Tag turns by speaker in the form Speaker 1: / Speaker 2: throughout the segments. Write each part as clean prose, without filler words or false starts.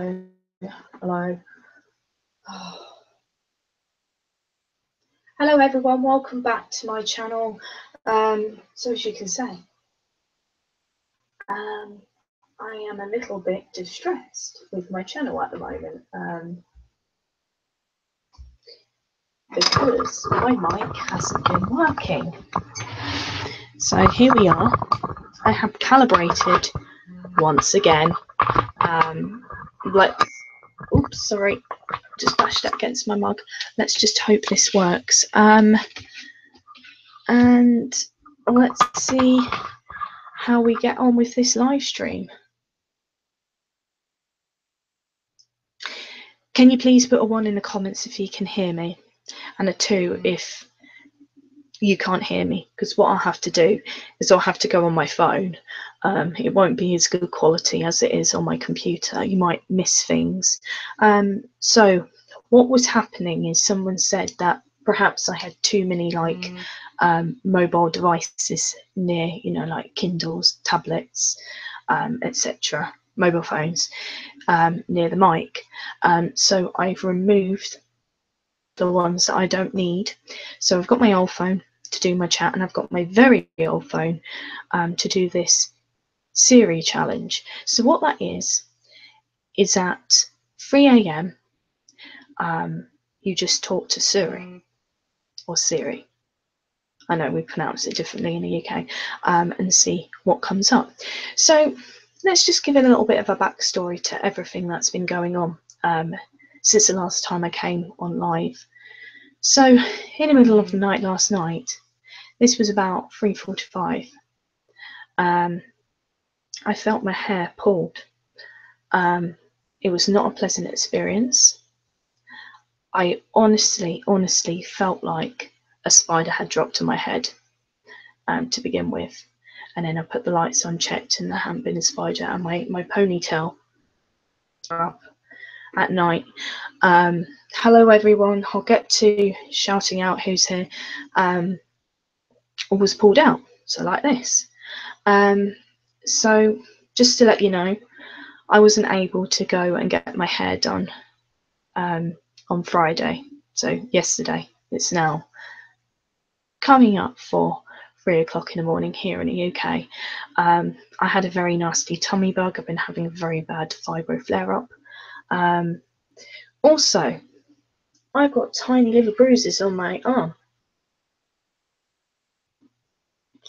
Speaker 1: Hello. Hello everyone, welcome back to my channel. So as you can see, I am a little bit distressed with my channel at the moment because my mic hasn't been working. So here we are. I have calibrated once again. Oops, sorry, just bashed that against my mug. Let's just hope this works. And let's see how we get on with this live stream. Can you please put a 1 in the comments if you can hear me, and a 2 if you can't hear me, because what I'll have to do is I'll have to go on my phone. It won't be as good quality as it is on my computer. You might miss things. So what was happening is someone said that perhaps I had too many mobile devices near, like Kindles, tablets, etc., mobile phones near the mic. So I've removed the ones that I don't need. So I've got my old phone to do my chat, and I've got my very old phone to do this Siri challenge. So what that is at 3 a.m. You just talk to Siri or Siri. I know we pronounce it differently in the UK, and see what comes up. So let's just give it a little bit of a backstory to everything that's been going on since the last time I came on live. So in the middle of the night last night, this was about 3:45, I felt my hair pulled. It was not a pleasant experience. I honestly felt like a spider had dropped on my head to begin with. And then I put the lights on, checked, and there hadn't been a spider, and my ponytail up at night. Hello everyone, I'll get to shouting out who's here. Was pulled out, so like this. So just to let you know, I wasn't able to go and get my hair done on Friday, so yesterday. It's now coming up for 3 o'clock in the morning here in the UK. I had a very nasty tummy bug. I've been having a very bad fibro flare-up. Also, I've got tiny little bruises on my arm.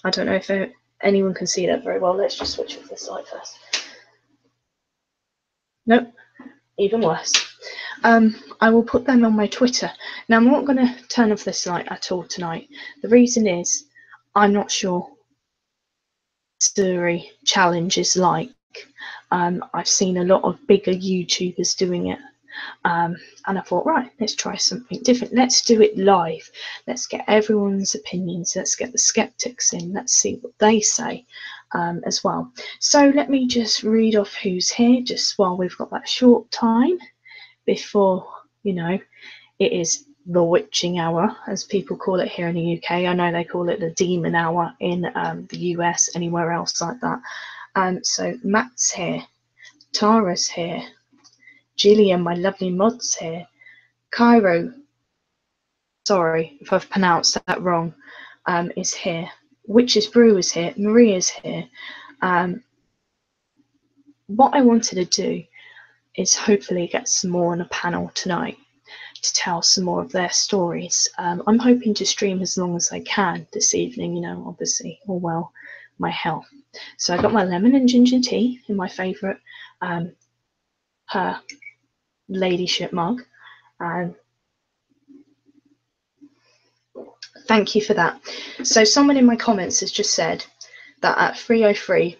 Speaker 1: I don't know if anyone can see that very well. Let's just switch off this light first. Nope, even worse. I will put them on my Twitter. Now, I'm not going to turn off this light at all tonight. The reason is I'm not sure Siri challenge is like. I've seen a lot of bigger YouTubers doing it. And I thought, right, let's try something different. Let's do it live. Let's get everyone's opinions. Let's get the skeptics in. Let's see what they say as well. So let me just read off who's here, just while we've got that short time before, it is the witching hour, as people call it here in the UK. I know they call it the demon hour in the US, anywhere else like that. So Matt's here, Tara's here, Gillian, my lovely mod's here, Cairo, sorry if I've pronounced that wrong, is here, Witch's Brew is here, Maria's here. What I wanted to do is hopefully get some more on a panel tonight to tell some more of their stories. I'm hoping to stream as long as I can this evening, obviously, all well, my health. So I got my lemon and ginger tea in my favourite her ladyship mug. Thank you for that. So someone in my comments has just said that at 3:03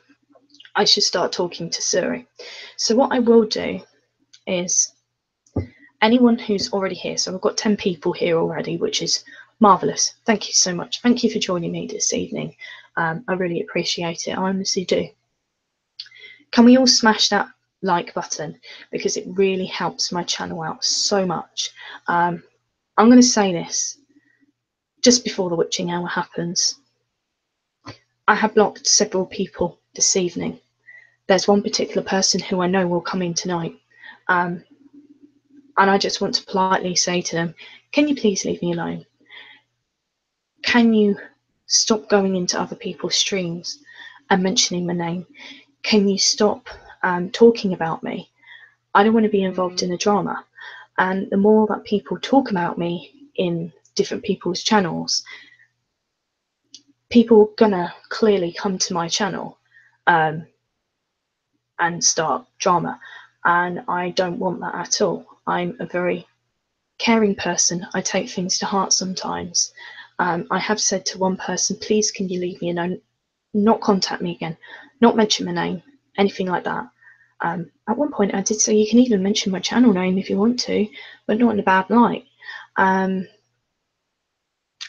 Speaker 1: I should start talking to Siri. So what I will do is, anyone who's already here, so I've got 10 people here already, which is marvellous. Thank you so much. Thank you for joining me this evening. I really appreciate it. I honestly do. Can we all smash that like button, because it really helps my channel out so much. I'm going to say this just before the witching hour happens. I have blocked several people this evening. There's one particular person who I know will come in tonight. And I just want to politely say to them, can you please leave me alone? Can you stop going into other people's streams and mentioning my name? Can you stop talking about me? I don't want to be involved in a drama. And the more that people talk about me in different people's channels, people are gonna clearly come to my channel and start drama. And I don't want that at all. I'm a very caring person. I take things to heart sometimes. I have said to one person, please can you leave me alone, not contact me again, not mention my name, anything like that. At one point I did say you can even mention my channel name if you want to, but not in a bad light.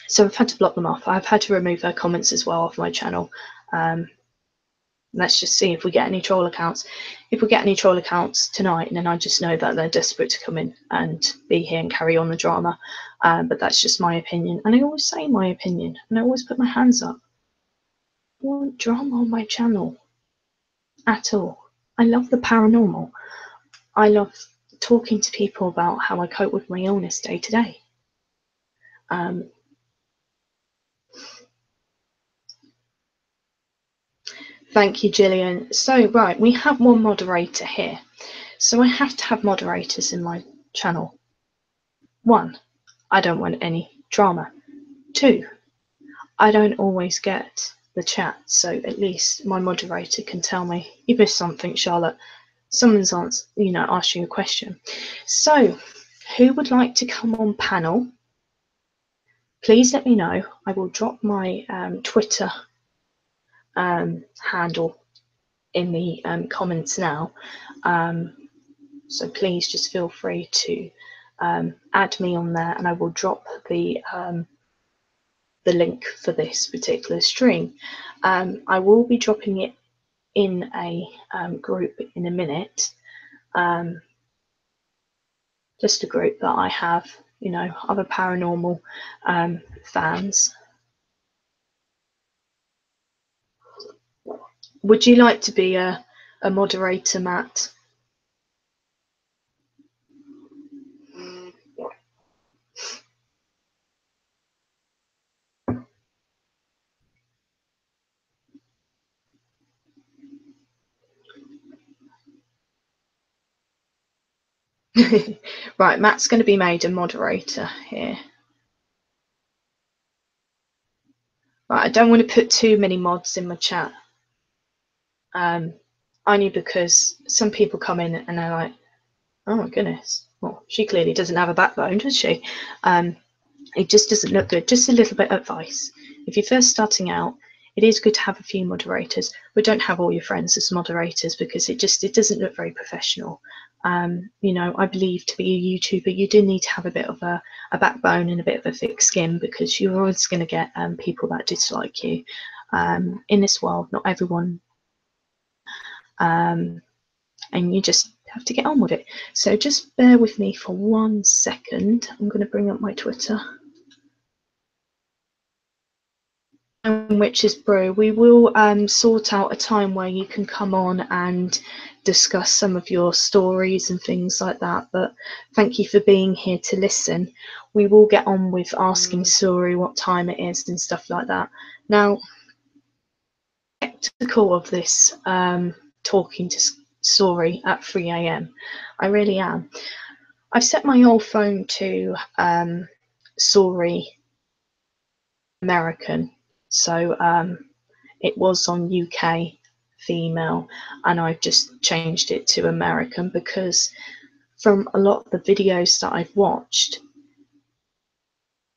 Speaker 1: So I've had to block them off. I've had to remove their comments as well off my channel. Let's just see if we get any troll accounts. If we get any troll accounts tonight, then I just know that they're desperate to come in and be here and carry on the drama. But that's just my opinion. And I always say my opinion, and I always put my hands up. I want drama on my channel at all. I love the paranormal. I love talking to people about how I cope with my illness day to day. Thank you, Gillian. So, right, we have one moderator here. So I have to have moderators in my channel. 1, I don't want any drama. 2, I don't always get the chat, so at least my moderator can tell me, you missed something, Charlotte. Someone's asked you a question. So, who would like to come on panel? Please let me know. I will drop my Twitter handle in the comments now. So please just feel free to add me on there, and I will drop the link for this particular stream. I will be dropping it in a group in a minute, just a group that I have, other paranormal fans. Would you like to be a moderator, Matt? Right, Matt's going to be made a moderator here. Right, I don't want to put too many mods in my chat. Only because some people come in and they're like, oh my goodness, well, she clearly doesn't have a backbone, does she? It just doesn't look good. Just a little bit of advice. If you're first starting out, it is good to have a few moderators, but don't have all your friends as moderators, because it doesn't look very professional. I believe to be a YouTuber, you do need to have a bit of a backbone and a bit of a thick skin, because you're always going to get people that dislike you. In this world, not everyone, and you just have to get on with it. So just bear with me for 1 second. I'm going to bring up my Twitter. Witch's Brew, we will sort out a time where you can come on and discuss some of your stories and things like that. But thank you for being here to listen. We will get on with asking Suri what time it is and stuff like that. Now, skeptical of this talking to Suri at 3 a.m. I really am. I've set my old phone to Suri American. So it was on UK female, and I've just changed it to American because from a lot of the videos that I've watched,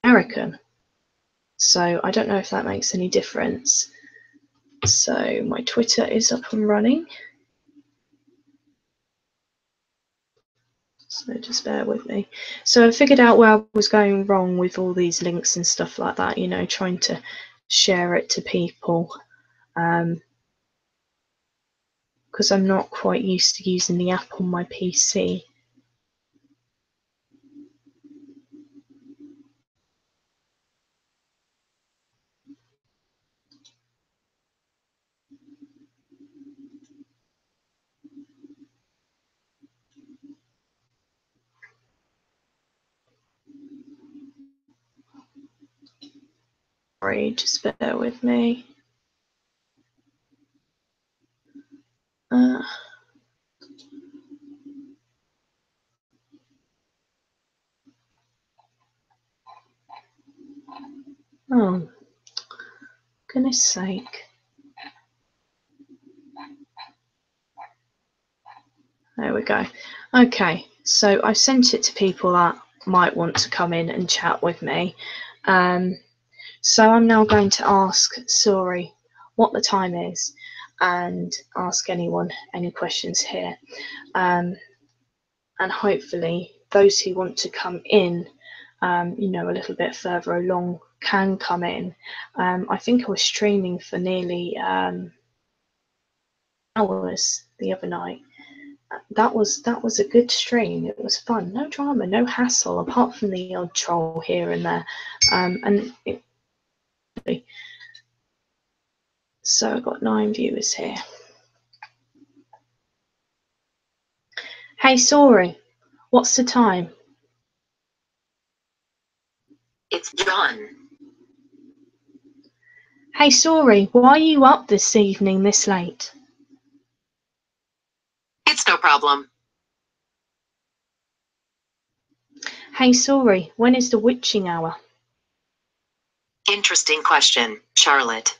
Speaker 1: American. So I don't know if that makes any difference. So my Twitter is up and running. So just bear with me. So I figured out where I was going wrong with all these links and stuff like that, trying to share it to people. Because I'm not quite used to using the app on my PC. Sorry, just bear with me. Oh, goodness sake. There we go. Okay, so I sent it to people that might want to come in and chat with me. So I'm now going to ask Suri what the time is and ask anyone any questions here. And hopefully those who want to come in, you know, a little bit further along can come in. I think I was streaming for nearly hours the other night. That was a good stream. It was fun. No drama, no hassle, apart from the odd troll here and there. So I got 9 viewers here. Hey Sori, what's the time?
Speaker 2: It's John.
Speaker 1: Hey Sori, why are you up this evening this late?
Speaker 2: It's no problem.
Speaker 1: Hey Sori, when is the witching hour?
Speaker 2: Interesting question, Charlotte.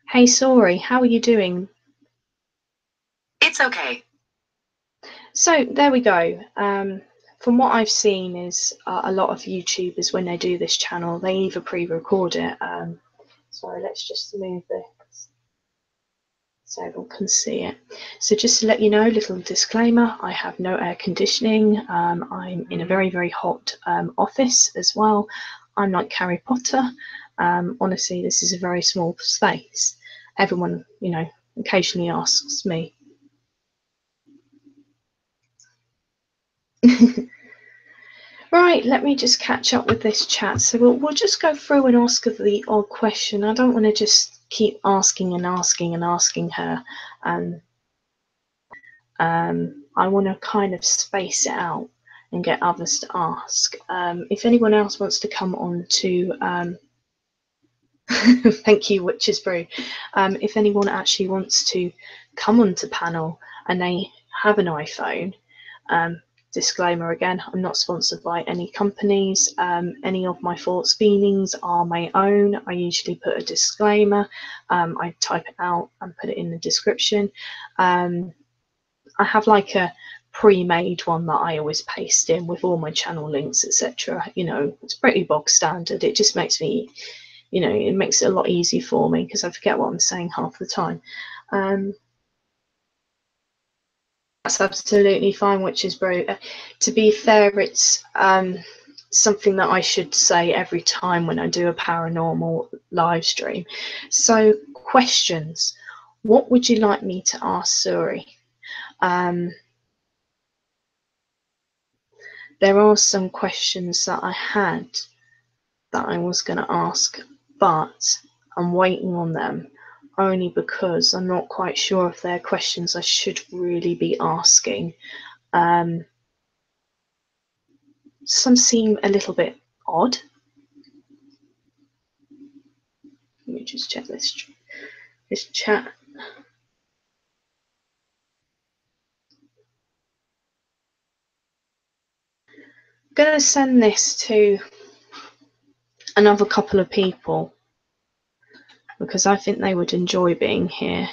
Speaker 1: Hey Sori, how are you doing?
Speaker 2: It's okay.
Speaker 1: So there we go. From what I've seen is a lot of YouTubers, when they do this channel, they either pre-record it. Sorry, let's just move this so everyone can see it. So just to let you know, little disclaimer, I have no air conditioning. I'm in a very, very hot office as well. I'm like Harry Potter. Honestly, this is a very small space. Everyone, you know, occasionally asks me. Right, let me just catch up with this chat. So we'll just go through and ask her the odd question. I don't want to just keep asking and asking and asking her. I want to kind of space it out and get others to ask. If anyone else wants to come on to, thank you, Witch's Brew. If anyone actually wants to come onto panel and they have an iPhone, disclaimer again, I'm not sponsored by any companies. Any of my thoughts, feelings are my own. I usually put a disclaimer. I type it out and put it in the description. I have like a pre-made one that I always paste in with all my channel links, etc. You know, it's pretty bog standard. It just makes me, you know, it makes it a lot easier for me because I forget what I'm saying half the time. That's absolutely fine, Witch's Brew. To be fair, it's something that I should say every time when I do a paranormal live stream. So, questions. What would you like me to ask Suri? There are some questions that I had that I was going to ask, but I'm waiting on them only because I'm not quite sure if they're questions I should really be asking. Some seem a little bit odd. Let me just check this chat. I'm going to send this to another couple of people because I think they would enjoy being here.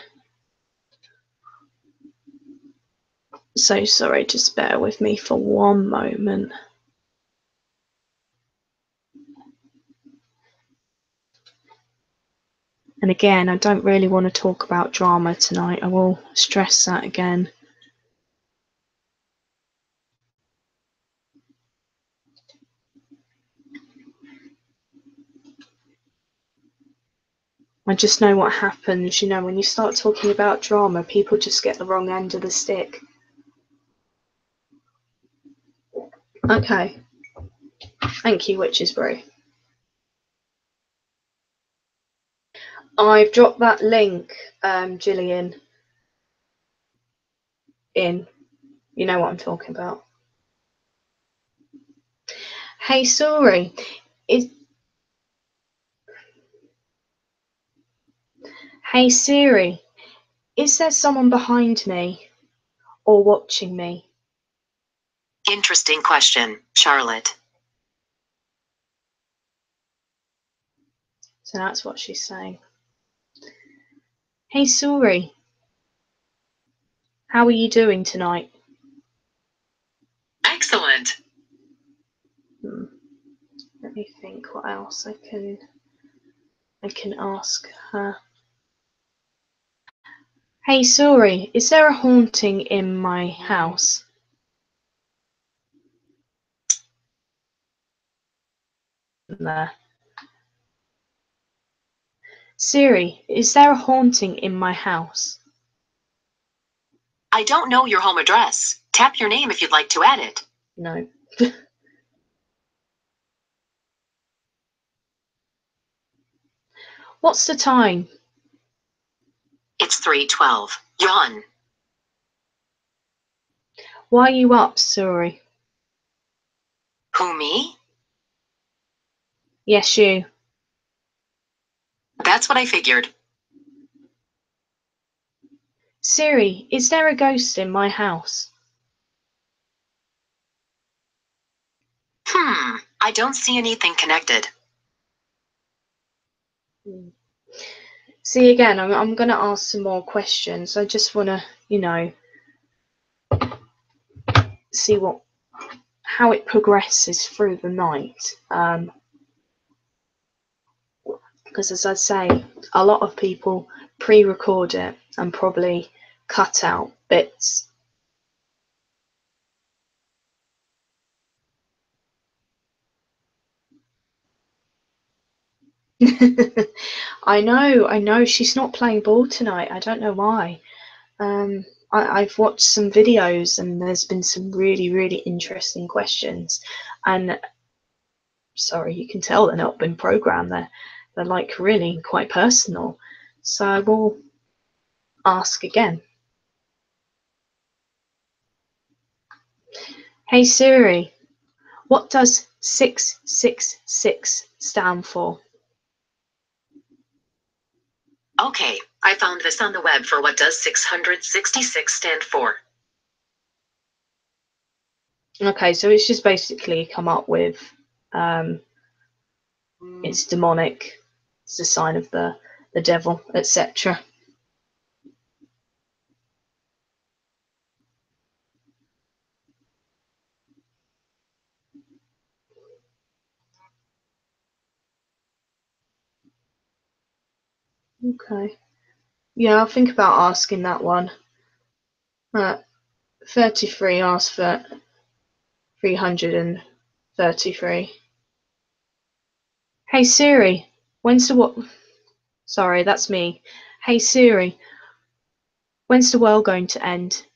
Speaker 1: So sorry, just bear with me for one moment. And again, I don't really want to talk about drama tonight. I will stress that again. I just know what happens, you know, when you start talking about drama, people just get the wrong end of the stick. Okay. Thank you, Witch's Brew. I've dropped that link, Gillian, in. You know what I'm talking about. Hey Suri, is Hey Siri, is there someone behind me or watching me?
Speaker 2: Interesting question, Charlotte.
Speaker 1: So that's what she's saying. Hey Suri, how are you doing tonight?
Speaker 2: Excellent.
Speaker 1: Let me think what else I can ask her. Hey Suri, is there a haunting in my house? There. Siri, is there a haunting in my house?
Speaker 2: I don't know your home address. Tap your name if you'd like to add it.
Speaker 1: No. What's the time?
Speaker 2: It's 3:12. Yawn.
Speaker 1: Why are you up, Suri?
Speaker 2: Who, me?
Speaker 1: Yes, you.
Speaker 2: That's what I figured.
Speaker 1: Siri, is there a ghost in my house?
Speaker 2: I don't see anything connected.
Speaker 1: See, again, I'm going to ask some more questions. I just want to, see how it progresses through the night. Because as I say, a lot of people pre-record it and probably cut out bits. I know. She's not playing ball tonight. I don't know why. I've watched some videos and there's been some really, really interesting questions. And sorry, you can tell they're not been programmed. They're like really quite personal. So I will ask again. Hey Siri, what does 666 stand for?
Speaker 2: Okay, I found this on the web for what does 666 stand for.
Speaker 1: Okay, so it's just basically come up with it's demonic, it's a sign of the devil, etc. Okay. Yeah, I'll think about asking that one. 33 asked for 333. Hey Siri, when's the what? Sorry, that's me. Hey Siri, when's the world going to end?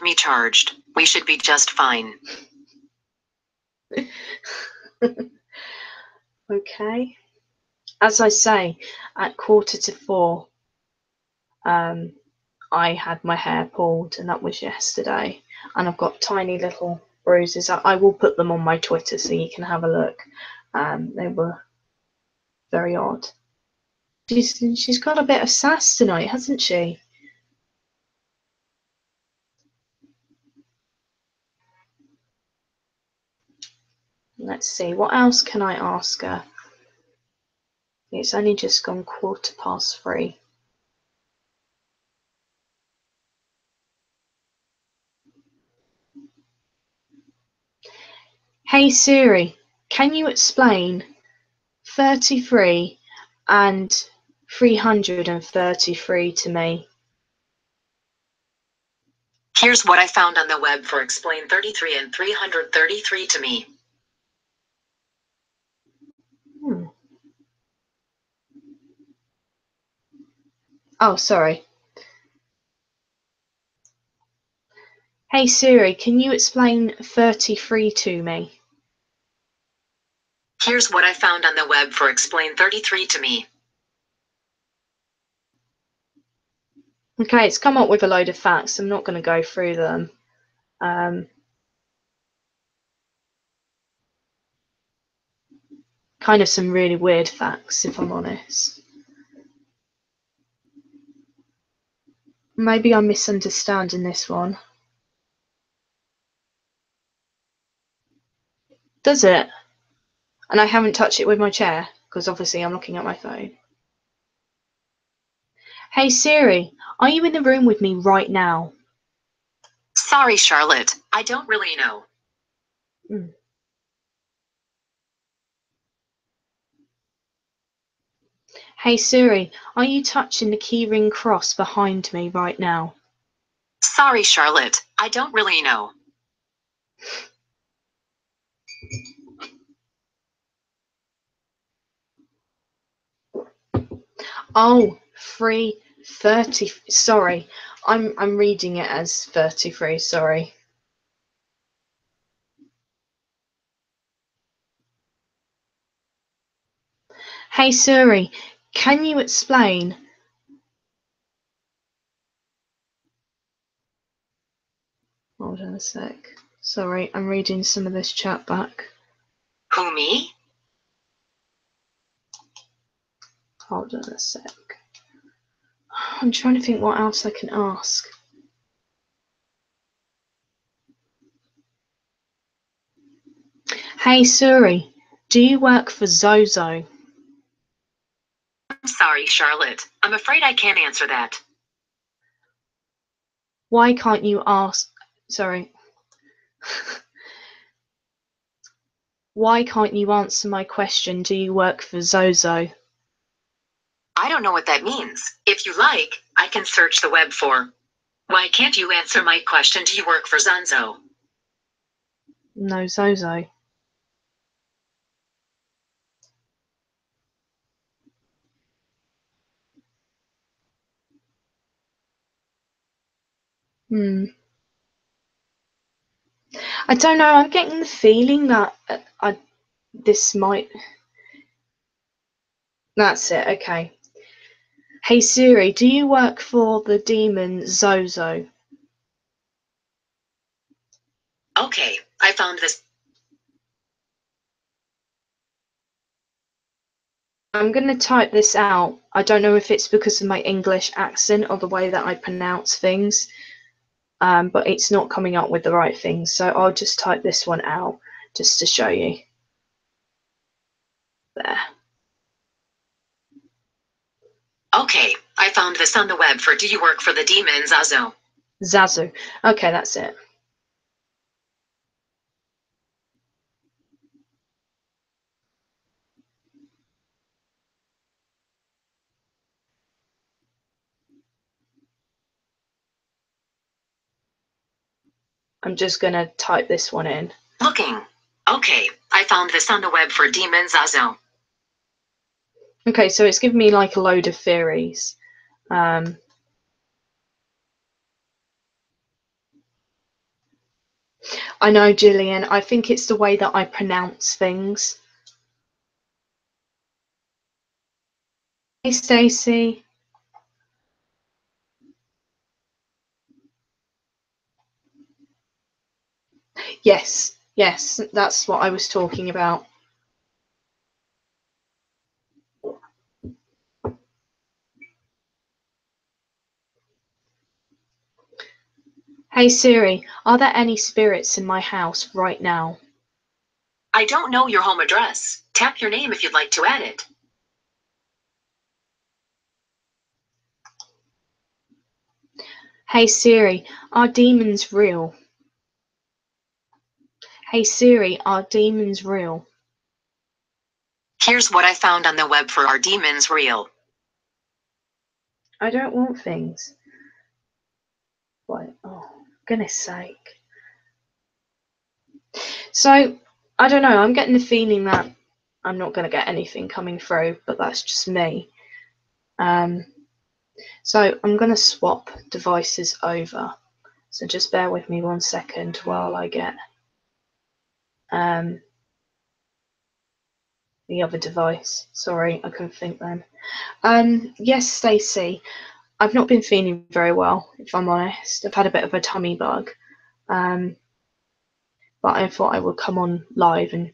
Speaker 2: Me charged. We should be just fine.
Speaker 1: Okay. As I say, at 3:45, I had my hair pulled, and that was yesterday. And I've got tiny little bruises. I will put them on my Twitter so you can have a look. They were very odd. She's got a bit of sass tonight, hasn't she? Let's see, what else can I ask her? It's only just gone 3:15. Hey Siri, can you explain 33 and 333 to me?
Speaker 2: Here's what I found on the web for explain 33 and 333 to me.
Speaker 1: Oh, sorry. Hey Siri, can you explain 33 to me?
Speaker 2: Here's what I found on the web for explain 33 to me.
Speaker 1: Okay, it's come up with a load of facts. I'm not going to go through them. kind of some really weird facts, if I'm honest. Maybe I'm misunderstanding this one. Does it? And I haven't touched it with my chair, because obviously I'm looking at my phone. Hey Siri, are you in the room with me right now?
Speaker 2: Sorry, Charlotte. I don't really know.
Speaker 1: Hey Siri, are you touching the keyring cross behind me right now?
Speaker 2: Sorry, Charlotte. I don't really know.
Speaker 1: Oh, 3:30. Sorry, I'm reading it as 33. Sorry. Hey Siri, can you explain? Hold on a sec. Sorry, I'm reading some of this chat back.
Speaker 2: Who, me?
Speaker 1: Hold on a sec. I'm trying to think what else I can ask. Hey Siri, do you work for Zozo?
Speaker 2: I'm sorry, Charlotte. I'm afraid I can't answer that.
Speaker 1: Why can't you ask? Sorry. Why can't you answer my question? Do you work for Zozo?
Speaker 2: I don't know what that means. If you like, I can search the web for. Why can't you answer my question? Do you work for Zonzo?
Speaker 1: No, Zozo. I don't know. I'm getting the feeling that this might. That's it. Okay. Hey Siri, do you work for the demon Zozo?
Speaker 2: Okay, I found this.
Speaker 1: I'm going to type this out. I don't know if it's because of my English accent or the way that I pronounce things, but it's not coming up with the right things. So I'll just type this one out just to show you. There.
Speaker 2: Okay, I found this on the web for Do you work for the demon Zazo?
Speaker 1: Zazu. Okay, that's it. I'm just going to type this one in.
Speaker 2: Looking. Okay, I found this on the web for demon Zazo.
Speaker 1: Okay, so it's given me like a load of theories. I know, Gillian. I think it's the way that I pronounce things. Hey, Stacey. Yes, yes, that's what I was talking about. Hey Siri, are there any spirits in my house right now?
Speaker 2: I don't know your home address. Tap your name if you'd like to add it.
Speaker 1: Hey Siri, are demons real? Hey Siri, are demons real?
Speaker 2: Here's what I found on the web for Are Demons Real?
Speaker 1: I don't want things. What? Oh, goodness sake. So, I don't know, I'm getting the feeling that I'm not going to get anything coming through, but that's just me. So I'm going to swap devices over. So just bear with me 1 second while I get the other device. Sorry, I couldn't think then. Yes, Stacey, I've not been feeling very well, if I'm honest. I've had a bit of a tummy bug. But I thought I would come on live and,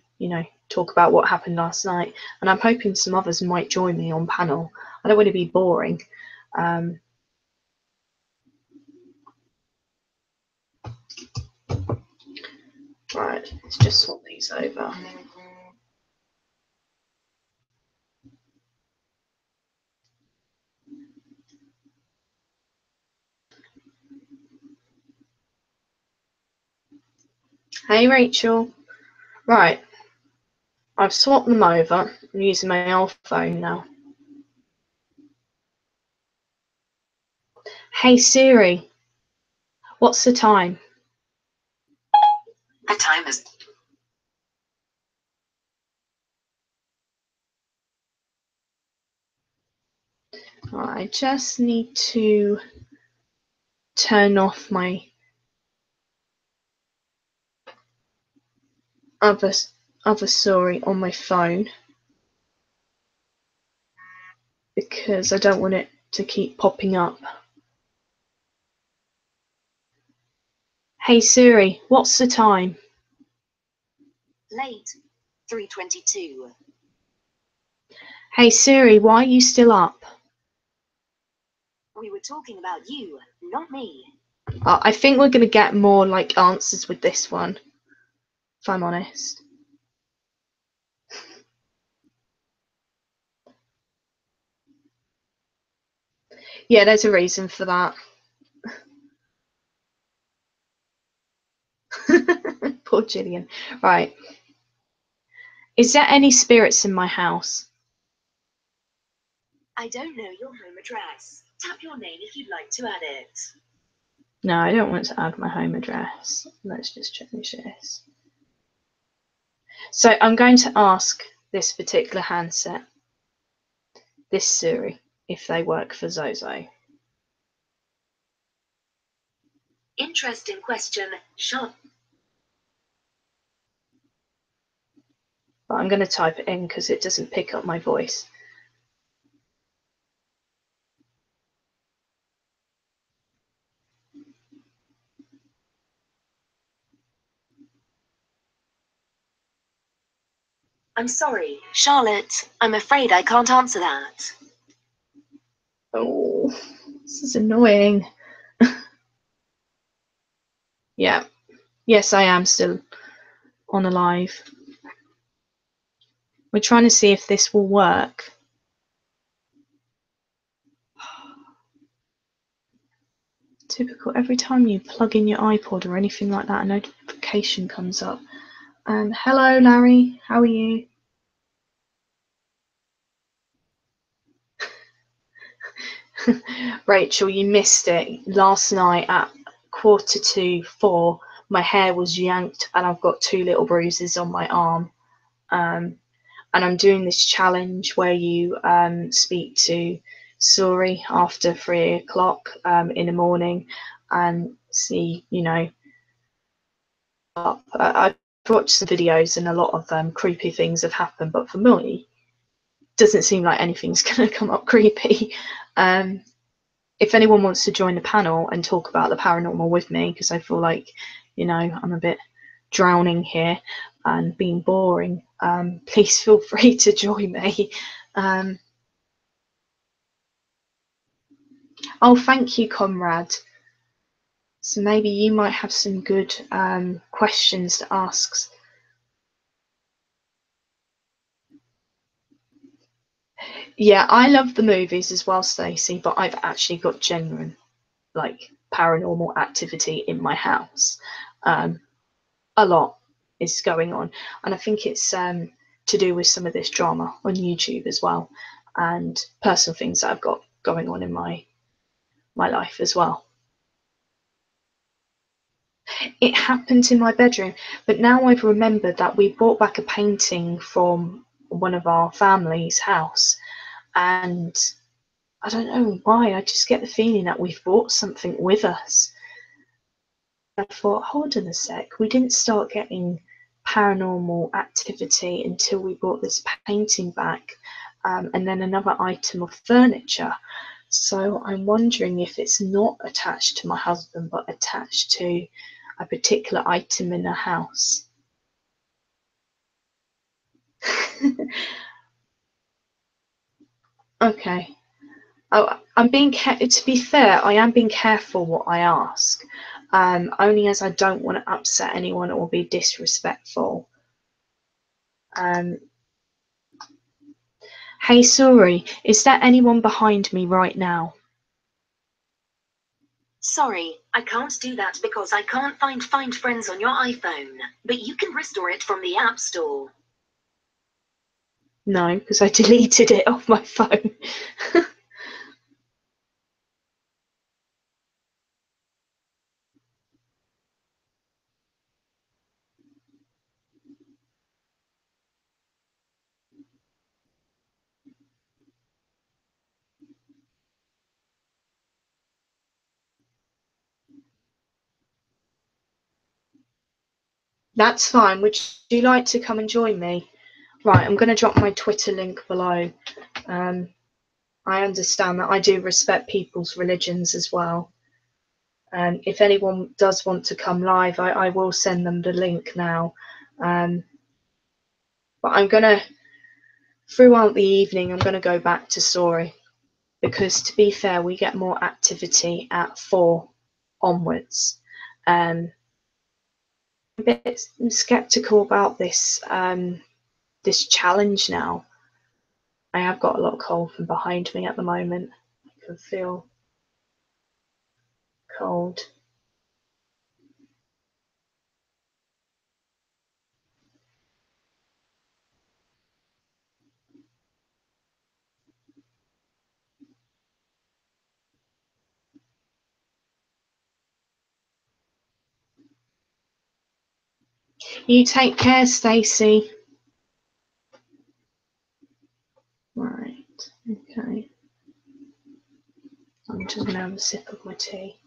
Speaker 1: talk about what happened last night, and I'm hoping some others might join me on panel. I don't want to be boring. Right, let's just swap these over. Hey Rachel. Right, I've swapped them over. I'm using my old phone now. Hey Siri, what's the time?
Speaker 2: The time is...
Speaker 1: I just need to turn off my other story on my phone because I don't want it to keep popping up. Hey Siri, what's the time?
Speaker 2: Late. 3:22.
Speaker 1: Hey Siri, why are you still up?
Speaker 2: We were talking about you, not me.
Speaker 1: I think we're going to get more like answers with this one, if I'm honest. Yeah, there's a reason for that. Poor Gillian. Right. Is there any spirits in my house?
Speaker 2: I don't know your home address. Tap your name if you'd like to add it.
Speaker 1: No, I don't want to add my home address. Let's just change this. So I'm going to ask this particular handset, this Siri, if they work for Zozo.
Speaker 2: Interesting question. Sure.
Speaker 1: But I'm going to type it in because it doesn't pick up my voice.
Speaker 2: I'm sorry, Charlotte. I'm afraid I can't answer that.
Speaker 1: Oh, this is annoying. Yeah. Yes, I am still on alive. We're trying to see if this will work. Typical. Every time you plug in your iPod or anything like that, a notification comes up. Hello, Larry. How are you? Rachel, you missed it. Last night at 3:45, my hair was yanked and I've got 2 little bruises on my arm. And I'm doing this challenge where you speak to Suri after 3 o'clock in the morning and see, you know, I've watched some videos and a lot of creepy things have happened, but for me, it doesn't seem like anything's going to come up creepy. If anyone wants to join the panel and talk about the paranormal with me, because I feel like, you know, I'm a bit drowning here and being boring, please feel free to join me. Oh, thank you, comrade. So maybe you might have some good questions to ask. Yeah, I love the movies as well, Stacey, but I've actually got genuine, like, paranormal activity in my house. A lot is going on, and I think it's to do with some of this drama on YouTube as well, and personal things that I've got going on in my life as well. It happened in my bedroom, but now I've remembered that we brought back a painting from one of our family's house, and I don't know why, I just get the feeling that we've brought something with us. I thought, hold on a sec, we didn't start getting paranormal activity until we brought this painting back, and then another item of furniture. So I'm wondering if it's not attached to my husband, but attached to a particular item in the house. Okay. Oh, to be fair, I am being careful what I ask, only as I don't want to upset anyone or be disrespectful. Um, hey, sorry, is there anyone behind me right now?
Speaker 2: Sorry, I can't do that because I can't find Friends on your iPhone, but you can restore it from the App Store.
Speaker 1: No, because I deleted it off my phone. That's fine. Would you like to come and join me? Right, I'm going to drop my Twitter link below. I understand that I do respect people's religions as well. If anyone does want to come live, I will send them the link now. But I'm going to, throughout the evening, I'm going to go back to Story because, to be fair, we get more activity at 4 onwards. I'm a bit skeptical about this challenge now. I have got a lot of cold from behind me at the moment. I can feel cold. You take care, Stacey. Right, okay. I'm just going to have a sip of my tea.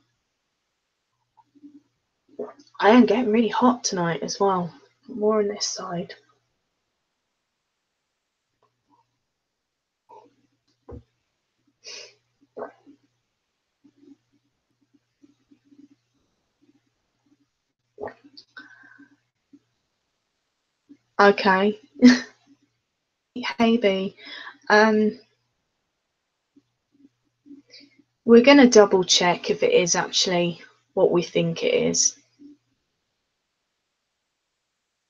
Speaker 1: I am getting really hot tonight as well. More on this side. Okay. Hey B. We're going to double check if it is actually what we think it is.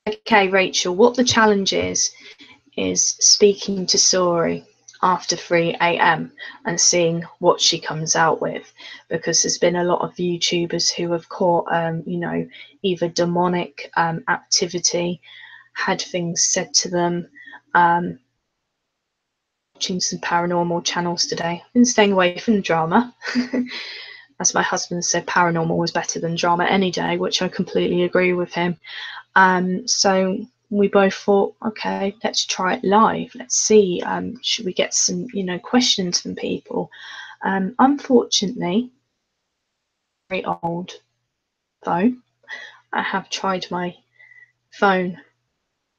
Speaker 1: Okay, Rachel, what the challenge is speaking to Sori after 3 a.m. and seeing what she comes out with, because there's been a lot of YouTubers who have caught, either demonic activity, had things said to them. Watching some paranormal channels today. Been staying away from drama. As my husband said, paranormal was better than drama any day, which I completely agree with him. So we both thought, okay, let's try it live. Let's see, should we get some, questions from people? Unfortunately, very old phone. I have tried my phone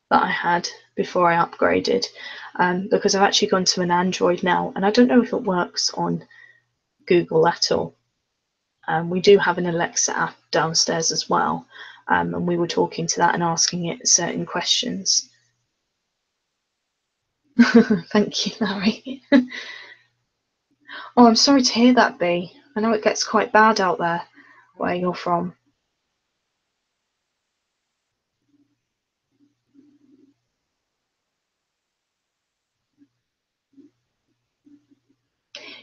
Speaker 1: that I had before I upgraded, because I've actually gone to an Android now, and I don't know if it works on Google at all. We do have an Alexa app downstairs as well, and we were talking to that and asking it certain questions. Thank you, Larry. Oh, I'm sorry to hear that, B. I know it gets quite bad out there where you're from.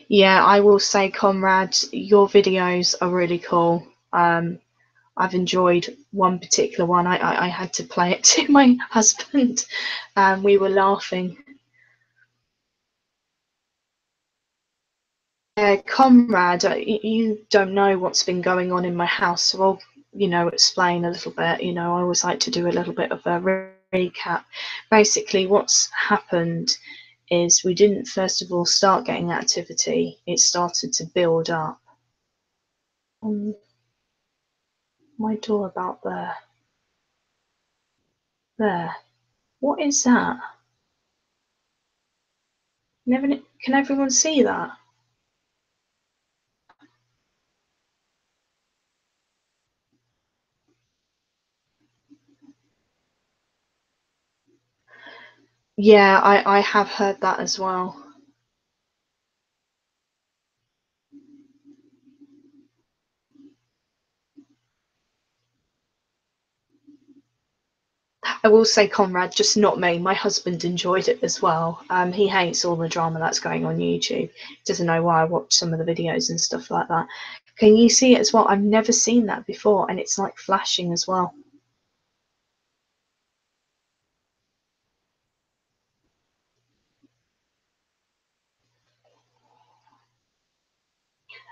Speaker 1: Yeah, I will say, Conrad, your videos are really cool. I've enjoyed one particular one. I had to play it to my husband, and we were laughing. Conrad, you don't know what's been going on in my house, so I'll, explain a little bit. I always like to do a little bit of a recap. Basically, what's happened is we didn't first of all start getting activity. It started to build up. My door about there. There. What is that? Can everyone see that? Yeah, I have heard that as well. I will say, Conrad, just not me. My husband enjoyed it as well. He hates all the drama that's going on YouTube. He doesn't know why I watch some of the videos and stuff like that. Can you see it as well? I've never seen that before, and it's like flashing as well.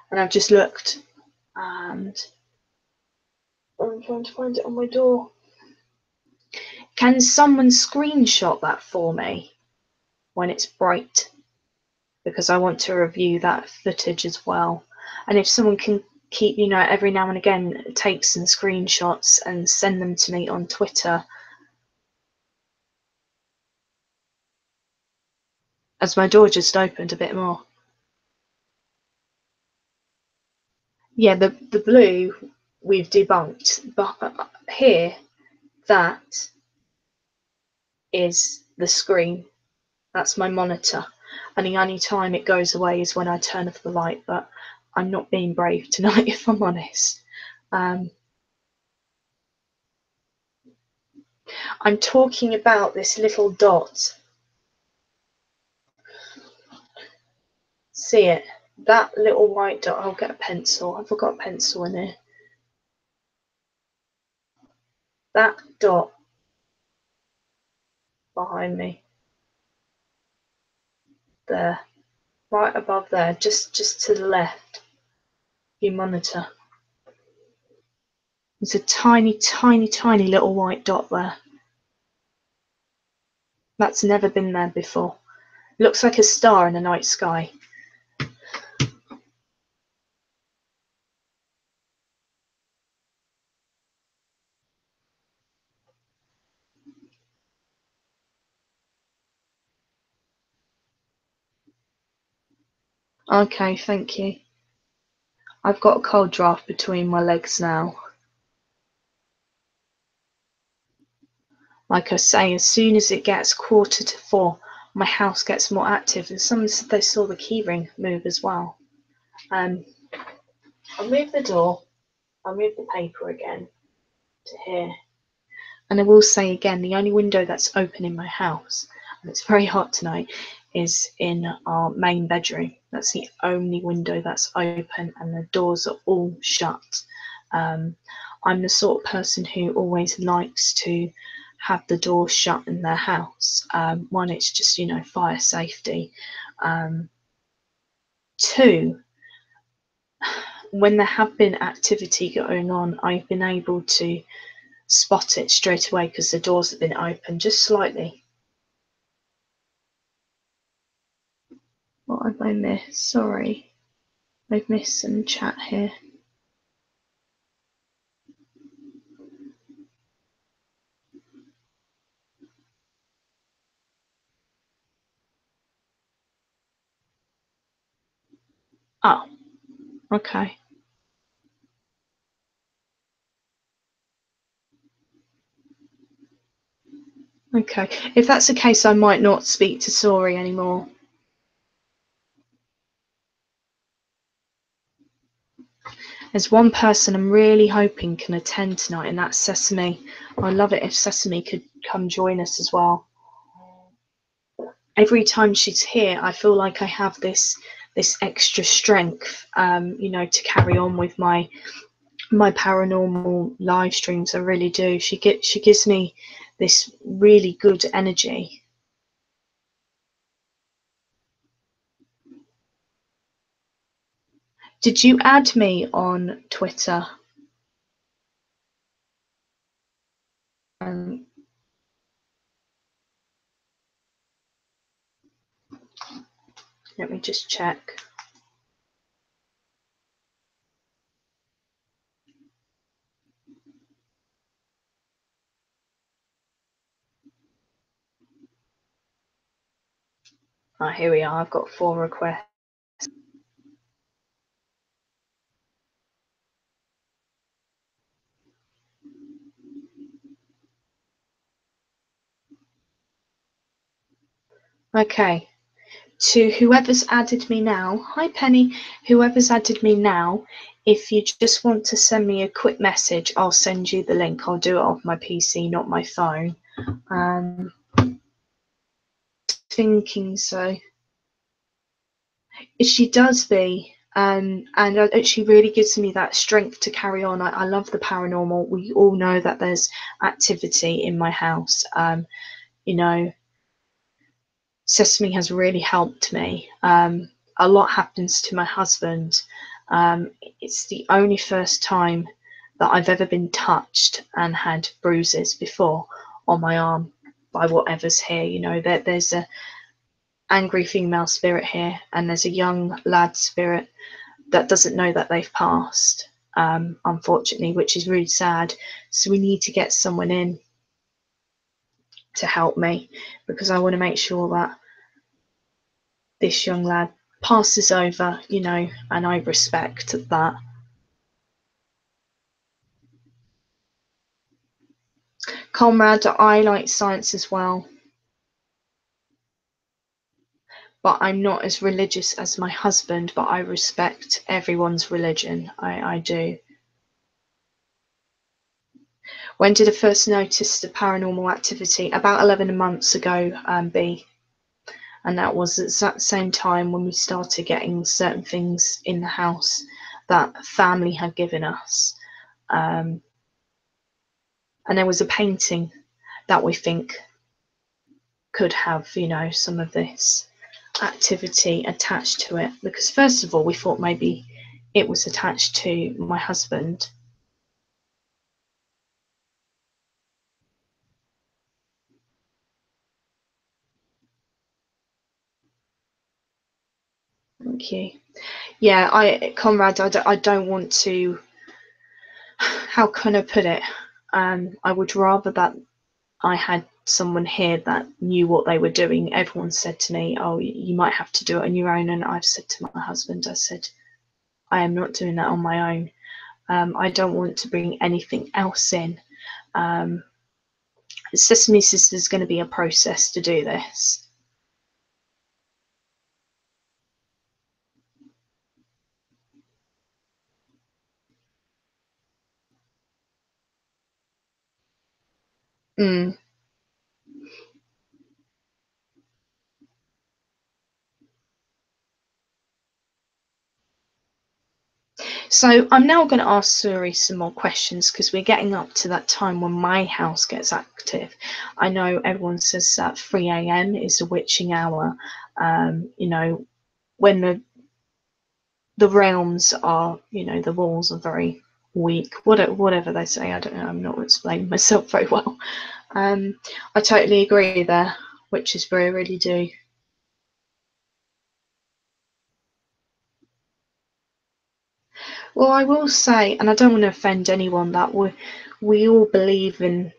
Speaker 1: And I've just looked, and I'm trying to find it on my door. Can someone screenshot that for me when it's bright? Because I want to review that footage as well. And if someone can keep, every now and again take some screenshots and send them to me on Twitter. As my door just opened a bit more. Yeah, the blue we've debunked, but here, that is the screen. That's my monitor. And the only time it goes away is when I turn off the light, but I'm not being brave tonight, if I'm honest. I'm talking about this little dot. See it? That little white dot. I'll get a pencil. I've got a pencil in here. That dot behind me. There. Right above there. Just to the left. Your monitor. There's a tiny, tiny, tiny little white dot there. That's never been there before. Looks like a star in the night sky. Okay, thank you. I've got a cold draft between my legs now. Like I say, as soon as it gets 3:45, my house gets more active. And someone said they saw the keyring move as well. I'll move the door. I'll move the paper again to here. And I will say again, the only window that's open in my house, and it's very hot tonight, is in our main bedroom. That's the only window that's open, and the doors are all shut. I'm the sort of person who always likes to have the doors shut in their house. One, it's just, fire safety. Two, when there have been activity going on, I've been able to spot it straight away because the doors have been open just slightly. What have I missed? Sorry, I've missed some chat here. Oh, okay. Okay. If that's the case, I might not speak to Sori anymore. There's one person I'm really hoping can attend tonight, and that's Sesame. I'd love it if Sesame could come join us as well. Every time she's here, I feel like I have this extra strength, to carry on with my paranormal live streams. I really do. She gives me this really good energy. Did you add me on Twitter? Let me just check. Oh, here we are. I've got 4 requests. Okay. To whoever's added me now, hi Penny, whoever's added me now, if you just want to send me a quick message, I'll send you the link. I'll do it off my PC, not my phone. Thinking so. She does be, and she really gives me that strength to carry on. I love the paranormal. We all know that there's activity in my house. You know, Sesame has really helped me. A lot happens to my husband. It's the only first time that I've ever been touched and had bruises before on my arm by whatever's here. You know, there's a angry female spirit here, and there's a young lad spirit that doesn't know that they've passed, unfortunately, which is really sad. So we need to get someone in to help me, because I want to make sure that this young lad passes over, you know, and I respect that. Comrade, I like science as well, but I'm not as religious as my husband, but I respect everyone's religion. I do. When did I first notice the paranormal activity? About 11 months ago, B. And that was at that same time when we started getting certain things in the house that family had given us. And there was a painting that we think could have, you know, some of this activity attached to it. Because first of all, we thought maybe it was attached to my husband. Thank you. Yeah, Conrad, I don't want to, how can I put it? I would rather that I had someone here that knew what they were doing. Everyone said to me, oh, you might have to do it on your own. And I've said to my husband, I said, I am not doing that on my own. I don't want to bring anything else in. Sesame says there's going to be a process to do this. Mm. So I'm now going to ask Suri some more questions, because we're getting up to that time when my house gets active. I know everyone says that 3 a.m. is a witching hour. You know, when the realms are, you know, the walls are very weak. Whatever they say, I don't know. I'm not explaining myself very well. I totally agree there, witches really do. Well, I will say, and I don't want to offend anyone, that we all believe in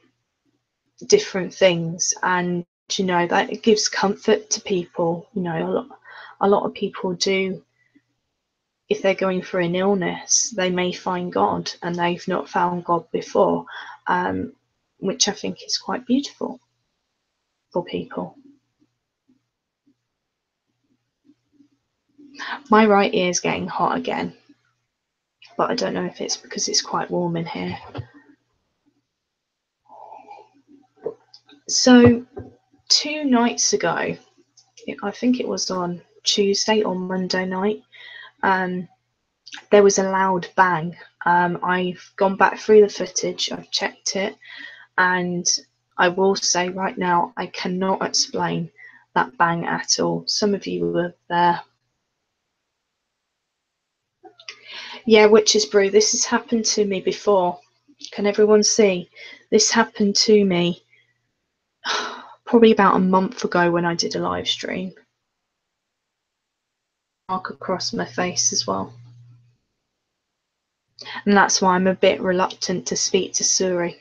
Speaker 1: different things, and you know that it gives comfort to people. You know, a lot of people do. If they're going through an illness, they may find God, and they've not found God before, which I think is quite beautiful for people. My right ear is getting hot again, but I don't know if it's because it's quite warm in here. So 2 nights ago, I think it was on Tuesday or Monday night, there was a loud bang. I've gone back through the footage, I've checked it, and I will say right now, I cannot explain that bang at all. Some of you were there. Yeah, Witch's Brew, this has happened to me before. Can everyone see? This happened to me probably about a month ago when I did a live stream. Mark across my face as well. And that's why I'm a bit reluctant to speak to Suri.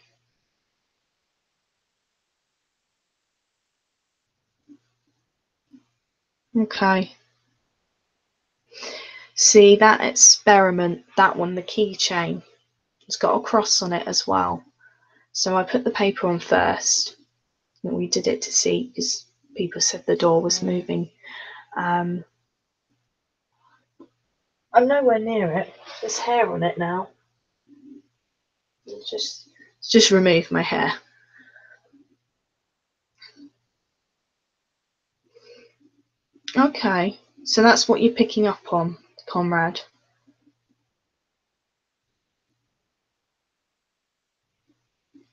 Speaker 1: Okay. See, that experiment, that one, the keychain, it's got a cross on it as well. So I put the paper on first. And we did it to see, because people said the door was moving. I'm nowhere near it. There's hair on it now. Just remove my hair. Okay, so that's what you're picking up on, Conrad.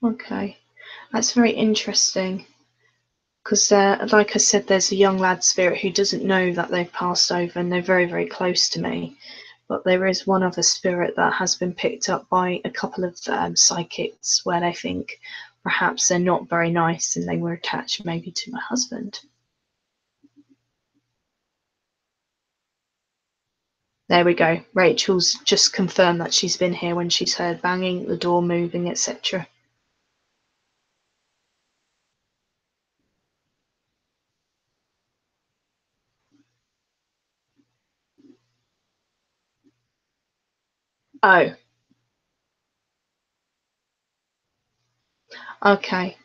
Speaker 1: Okay, that's very interesting. Because, like I said, there's a young lad spirit who doesn't know that they've passed over, and they're very, very close to me. But there is one other spirit that has been picked up by a couple of psychics where they think perhaps they're not very nice and they were attached maybe to my husband. There we go. Rachel's just confirmed that she's been here when she's heard banging, the door moving, etc. Oh, okay.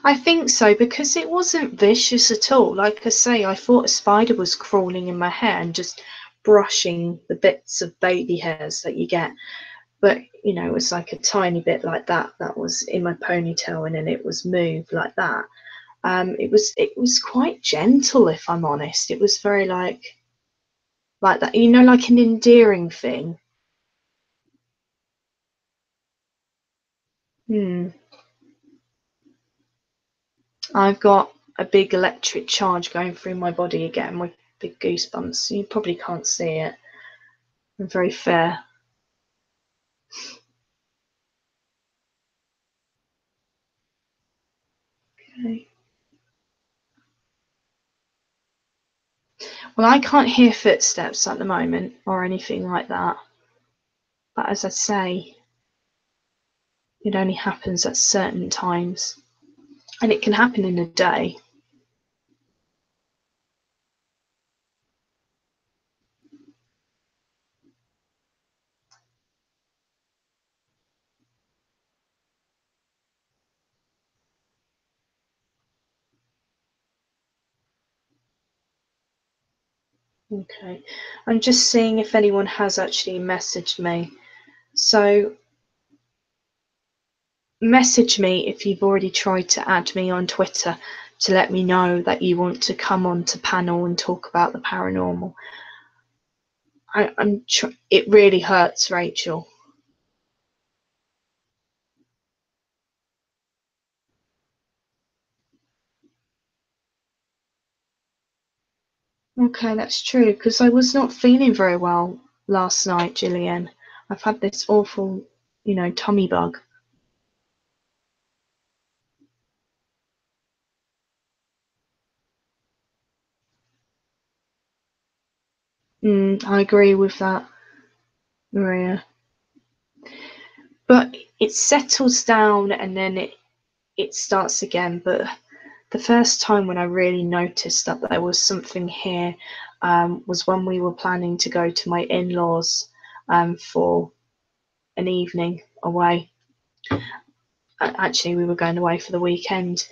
Speaker 1: I think so, because it wasn't vicious at all. Like I say, I thought a spider was crawling in my hair and just brushing the bits of baby hairs that you get. But, you know, it was like a tiny bit like that was in my ponytail, and then it was moved like that. It was quite gentle, if I'm honest. It was very like that, you know, like an endearing thing. I've got a big electric charge going through my body again with big goosebumps. You probably can't see it. I'm very fair. Okay. Well, I can't hear footsteps at the moment or anything like that. But as I say, it only happens at certain times. And it can happen in a day. Okay. I'm just seeing if anyone has actually messaged me. So message me if you've already tried to add me on Twitter to let me know that you want to come on to panel and talk about the paranormal. It really hurts, Rachel. Okay, that's true, because I was not feeling very well last night, Gillian. I've had this awful, tummy bug. I agree with that, Maria. But it settles down and then it starts again. But the first time when I really noticed that there was something here was when we were planning to go to my in-laws for an evening away. Actually, we were going away for the weekend.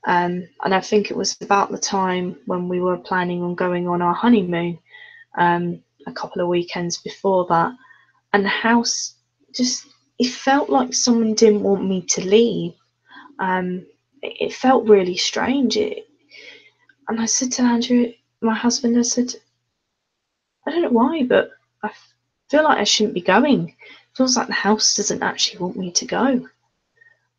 Speaker 1: And I think it was about the time when we were planning on going on our honeymoon, a couple of weekends before that. And the house it felt like someone didn't want me to leave. It felt really strange. And I said to Andrew, my husband, I said, I don't know why, but I feel like I shouldn't be going. It feels like the house doesn't actually want me to go.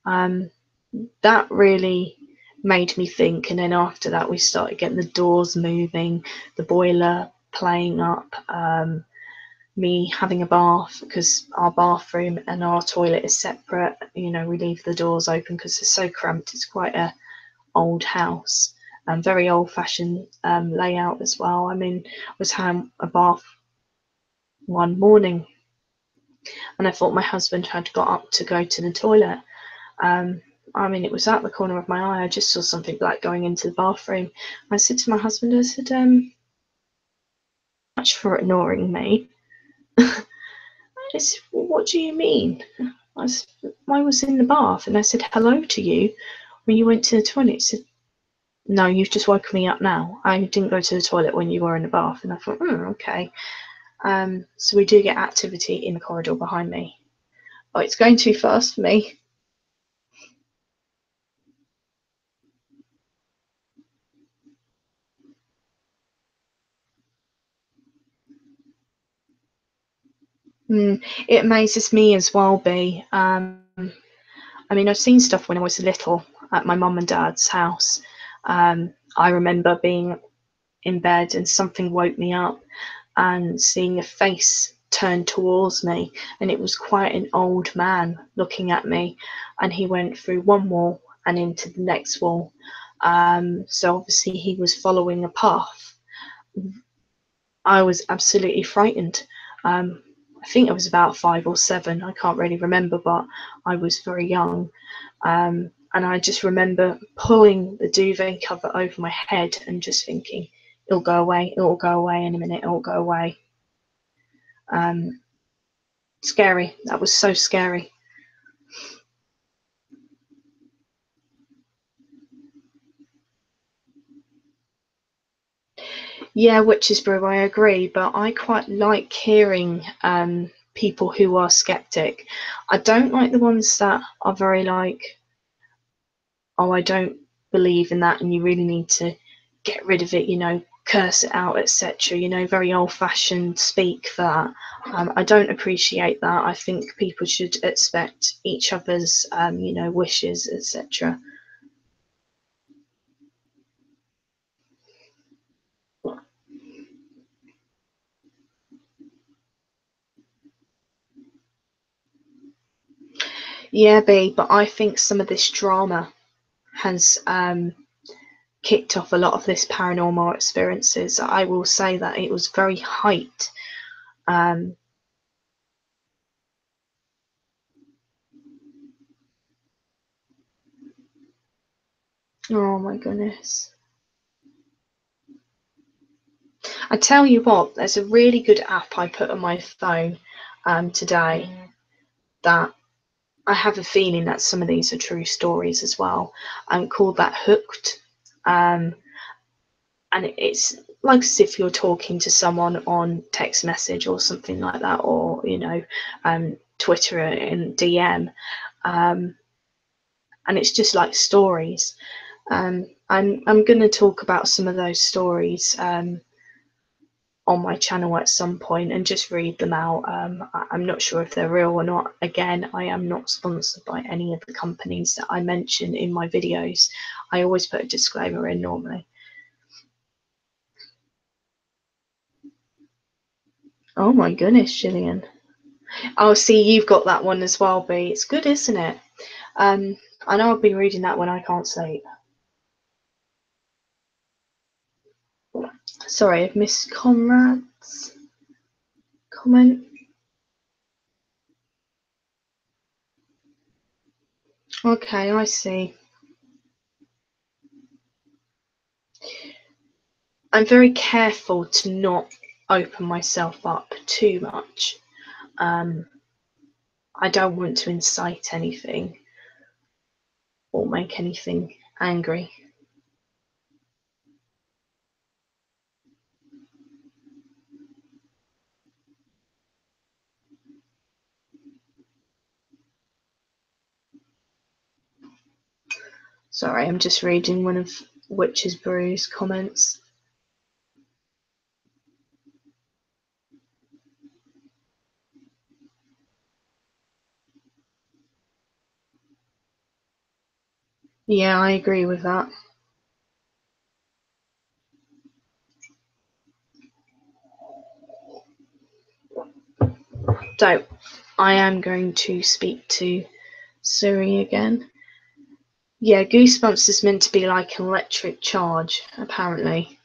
Speaker 1: That really made me think. And then after that, we started getting the doors moving, the boiler playing up, me having a bath, because our bathroom and our toilet is separate. We leave the doors open because it's so cramped. It's quite a old house and very old-fashioned layout as well. I was having a bath one morning and I thought my husband had got up to go to the toilet. It was at the corner of my eye. I just saw something black going into the bathroom. I said to my husband, I said, much for ignoring me. I said, well, what do you mean? I was in the bath and I said hello to you when you went to the toilet. He said, no, you've just woken me up now. I didn't go to the toilet when you were in the bath. And I thought, okay. So we do get activity in the corridor behind me. Oh, it's going too fast for me. It amazes me as well, B. I mean, I've seen stuff when I was little at my mum and dad's house. I remember being in bed and something woke me up and seeing a face turn towards me, and it was quite an old man looking at me, and he went through one wall and into the next wall. So obviously he was following a path. I was absolutely frightened. I think I was about 5 or 7. I can't really remember, but I was very young. And I just remember pulling the duvet cover over my head and just thinking, it'll go away in a minute, it'll go away. Scary. That was so scary. Yeah, witches brew, I agree, but I quite like hearing people who are skeptic. I don't like the ones that are very like, oh, I don't believe in that and you really need to get rid of it, curse it out, etc. Very old fashioned speak for that. I don't appreciate that. I think people should expect each other's, wishes, etc. Yeah, B, but I think some of this drama has kicked off a lot of this paranormal experiences. I will say that it was very hyped. Um, oh my goodness. I tell you what, there's a really good app I put on my phone today that I have a feeling that some of these are true stories as well. Called that Hooked. Um, and it's like as if you're talking to someone on text message or something like that, or Twitter and DM. And it's just like stories. I'm going to talk about some of those stories on my channel at some point and just read them out. I'm not sure if they're real or not. Again, I am not sponsored by any of the companies that I mention in my videos. I always put a disclaimer in normally. Oh my goodness, Gillian. Oh, see, you've got that one as well, B. It's good, isn't it? I know I've been reading that when I can't sleep. Sorry, I've missed Conrad's comment. Okay, I see. I'm very careful to not open myself up too much. I don't want to incite anything or make anything angry. Sorry, I'm just reading one of Witch's Brew's comments. Yeah, I agree with that. So, I am going to speak to Suri again. Yeah, Goosebumps is meant to be like an electric charge, apparently.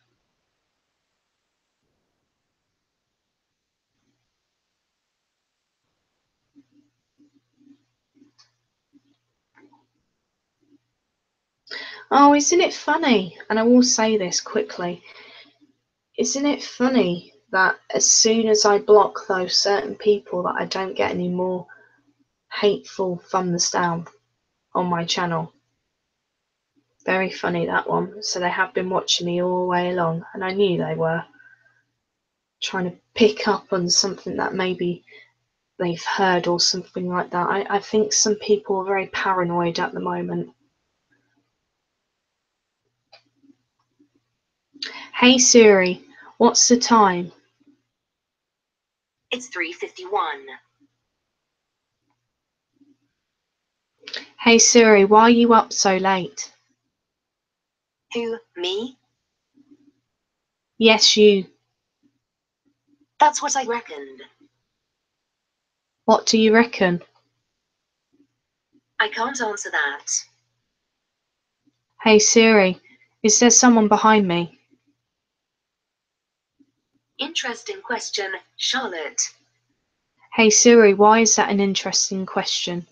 Speaker 1: Oh, isn't it funny? And I will say this quickly. Isn't it funny that as soon as I block those certain people that I don't get any more hateful thumbs down on my channel. Very funny, that one. So they have been watching me all the way along, and I knew they were trying to pick up on something that maybe they've heard or something like that. I think some people are very paranoid at the moment. Hey Siri, what's the time?
Speaker 2: It's 3:51.
Speaker 1: Hey Siri, why are you up so late?
Speaker 2: Who, me?
Speaker 1: Yes, you.
Speaker 2: That's what I reckoned.
Speaker 1: What do you reckon?
Speaker 2: I can't answer that.
Speaker 1: Hey Siri, is there someone behind me?
Speaker 2: Interesting question, Charlotte.
Speaker 1: Hey Siri, why is that an interesting question?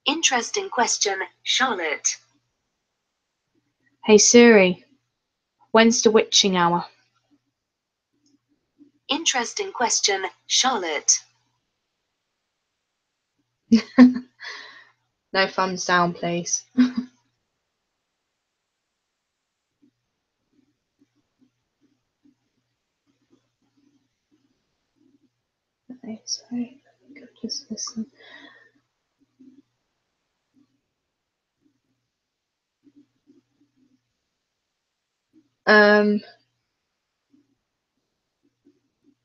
Speaker 2: Interesting question, Charlotte.
Speaker 1: Hey Siri, when's the witching hour?
Speaker 2: Interesting question, Charlotte.
Speaker 1: No thumbs down, please. Okay, sorry, just listen.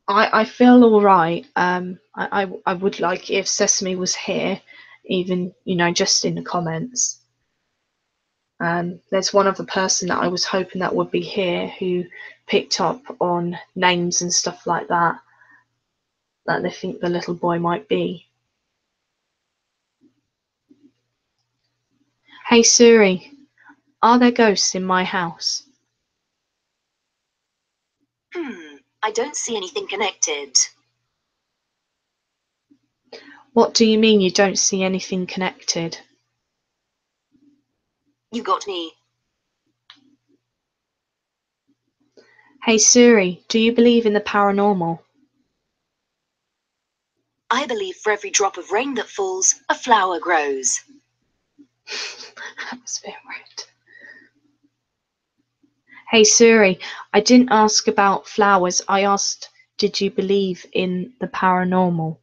Speaker 1: I feel all right. I would like if Sesame was here, even just in the comments. There's one other person that I was hoping that would be here who picked up on names and stuff like that they think the little boy might be. Hey Siri, are there ghosts in my house?
Speaker 2: I don't see anything connected.
Speaker 1: What do you mean you don't see anything connected?
Speaker 2: You got me.
Speaker 1: Hey Siri, do you believe in the paranormal?
Speaker 2: I believe for every drop of rain that falls, a flower grows.
Speaker 1: That was a bit rude. Hey Siri, I didn't ask about flowers. I asked, did you believe in the paranormal?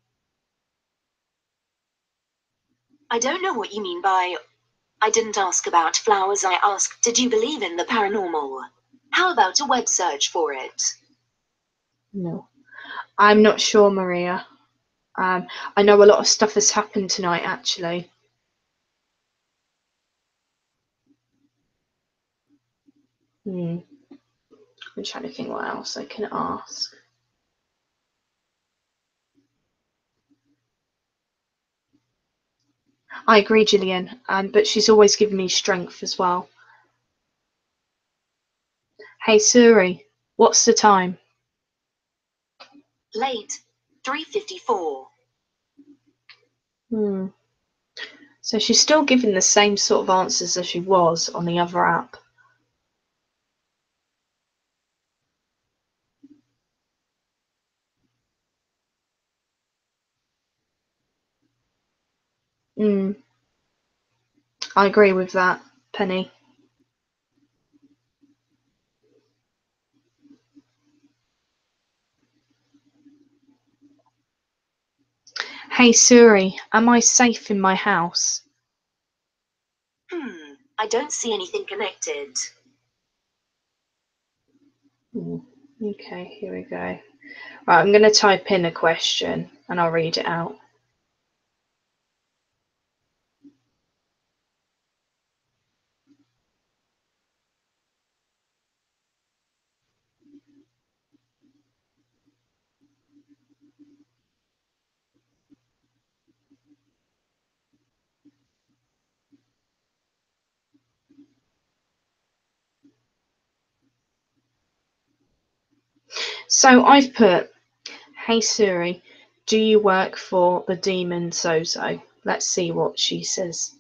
Speaker 2: I don't know what you mean by I didn't ask about flowers. I asked, did you believe in the paranormal? How about a web search for it?
Speaker 1: No. I'm not sure, Maria. I know a lot of stuff has happened tonight, actually. I'm trying to think what else I can ask. I agree, Gillian, but she's always given me strength as well. Hey Siri, what's the time?
Speaker 2: Late, 3:54.
Speaker 1: So she's still giving the same sort of answers as she was on the other app. I agree with that, Penny. Hey Siri, am I safe in my house?
Speaker 2: I don't see anything connected.
Speaker 1: Okay, here we go. Right, I'm going to type in a question and I'll read it out. So I've put, hey Siri, do you work for the demon Zozo? Let's see what she says.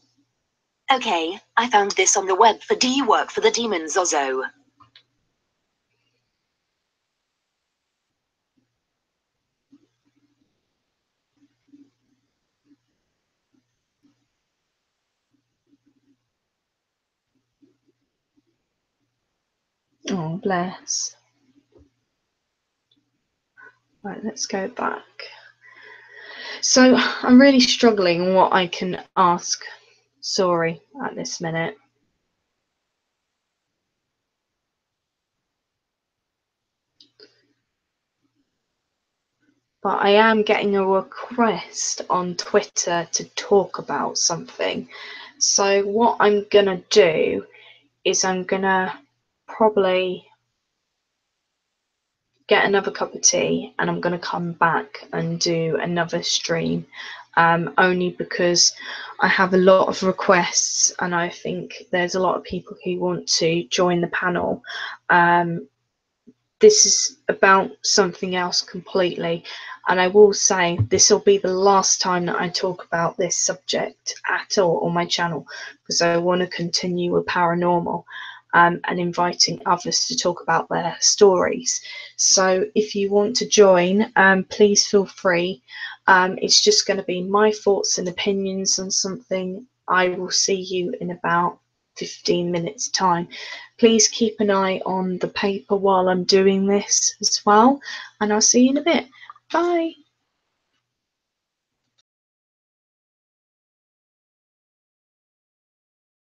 Speaker 2: Okay, I found this on the web for do you work for the demon Zozo?
Speaker 1: Oh, bless. Right, let's go back. So I'm really struggling what I can ask Sorry at this minute. But I am getting a request on Twitter to talk about something. So what I'm gonna do is I'm gonna probably get another cup of tea and I'm gonna come back and do another stream, only because I have a lot of requests and I think there's a lot of people who want to join the panel. This is about something else completely, and I will say this will be the last time that I talk about this subject at all on my channel, because I want to continue with paranormal, and inviting others to talk about their stories. So if you want to join, please feel free. It's just going to be my thoughts and opinions on something. I will see you in about 15 minutes time. Please keep an eye on the paper while I'm doing this as well, and I'll see you in a bit. Bye.